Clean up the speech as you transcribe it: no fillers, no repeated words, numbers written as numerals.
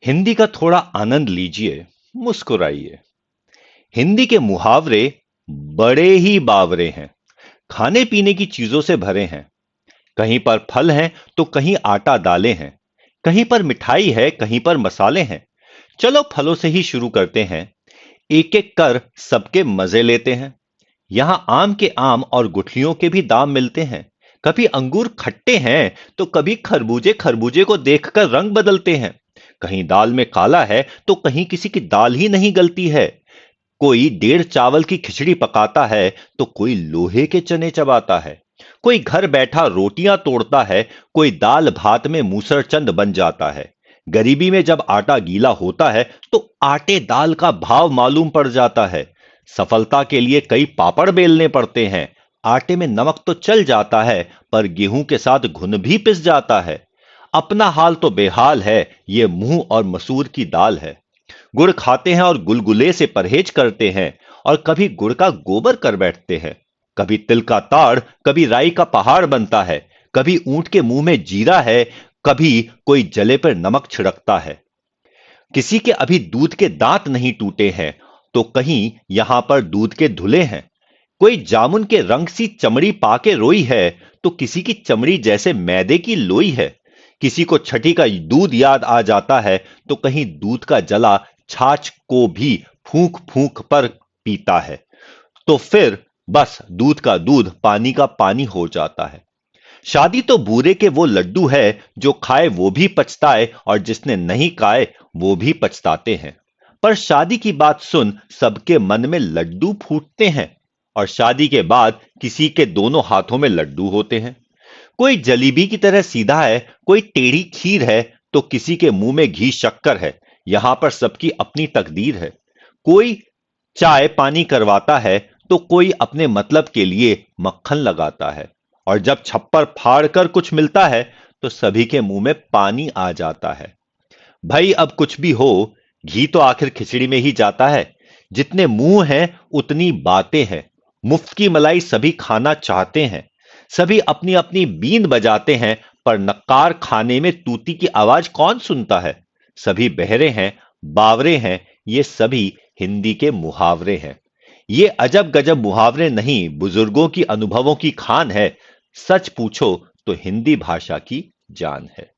हिंदी का थोड़ा आनंद लीजिए, मुस्कुराइए। हिंदी के मुहावरे बड़े ही बावरे हैं। खाने पीने की चीजों से भरे हैं। कहीं पर फल हैं तो कहीं आटा दालें हैं। कहीं पर मिठाई है, कहीं पर मसाले हैं। चलो फलों से ही शुरू करते हैं। एक एक कर सबके मजे लेते हैं। यहां आम के आम और गुठलियों के भी दाम मिलते हैं। कभी अंगूर खट्टे हैं तो कभी खरबूजे खरबूजे को देखकर रंग बदलते हैं। कहीं दाल में काला है तो कहीं किसी की दाल ही नहीं गलती है। कोई डेढ़ चावल की खिचड़ी पकाता है तो कोई लोहे के चने चबाता है। कोई घर बैठा रोटियां तोड़ता है, कोई दाल भात में मूसरचंद बन जाता है। गरीबी में जब आटा गीला होता है तो आटे दाल का भाव मालूम पड़ जाता है। सफलता के लिए कई पापड़ बेलने पड़ते हैं। आटे में नमक तो चल जाता है, पर गेहूं के साथ घुन भी पिस जाता है। अपना हाल तो बेहाल है, ये मुंह और मसूर की दाल है। गुड़ खाते हैं और गुलगुले से परहेज करते हैं, और कभी गुड़ का गोबर कर बैठते हैं। कभी तिल का ताड़, कभी राई का पहाड़ बनता है। कभी ऊंट के मुंह में जीरा है, कभी कोई जले पर नमक छिड़कता है। किसी के अभी दूध के दांत नहीं टूटे हैं, तो कहीं यहां पर दूध के धुले हैं। कोई जामुन के रंग सी चमड़ी पाके रोई है, तो किसी की चमड़ी जैसे मैदे की लोई है। किसी को छठी का दूध याद आ जाता है, तो कहीं दूध का जला छाछ को भी फूंक फूंक पर पीता है। तो फिर बस दूध का दूध, पानी का पानी हो जाता है। शादी तो बूरे के वो लड्डू है, जो खाए वो भी पछताए और जिसने नहीं खाए वो भी पछताते हैं। पर शादी की बात सुन सबके मन में लड्डू फूटते हैं। और शादी के बाद किसी के दोनों हाथों में लड्डू होते हैं। कोई जलेबी की तरह सीधा है, कोई टेढ़ी खीर है, तो किसी के मुंह में घी शक्कर है। यहां पर सबकी अपनी तकदीर है। कोई चाय पानी करवाता है, तो कोई अपने मतलब के लिए मक्खन लगाता है। और जब छप्पर फाड़ कर कुछ मिलता है, तो सभी के मुंह में पानी आ जाता है। भाई अब कुछ भी हो, घी तो आखिर खिचड़ी में ही जाता है। जितने मुंह हैं उतनी बातें हैं। मुफ्त की मलाई सभी खाना चाहते हैं। सभी अपनी अपनी बींद बजाते हैं, पर नक्कार खाने में तूती की आवाज कौन सुनता है। सभी बहरे हैं, बावरे हैं। ये सभी हिंदी के मुहावरे हैं। ये अजब गजब मुहावरे नहीं, बुजुर्गों की अनुभवों की खान है। सच पूछो तो हिंदी भाषा की जान है।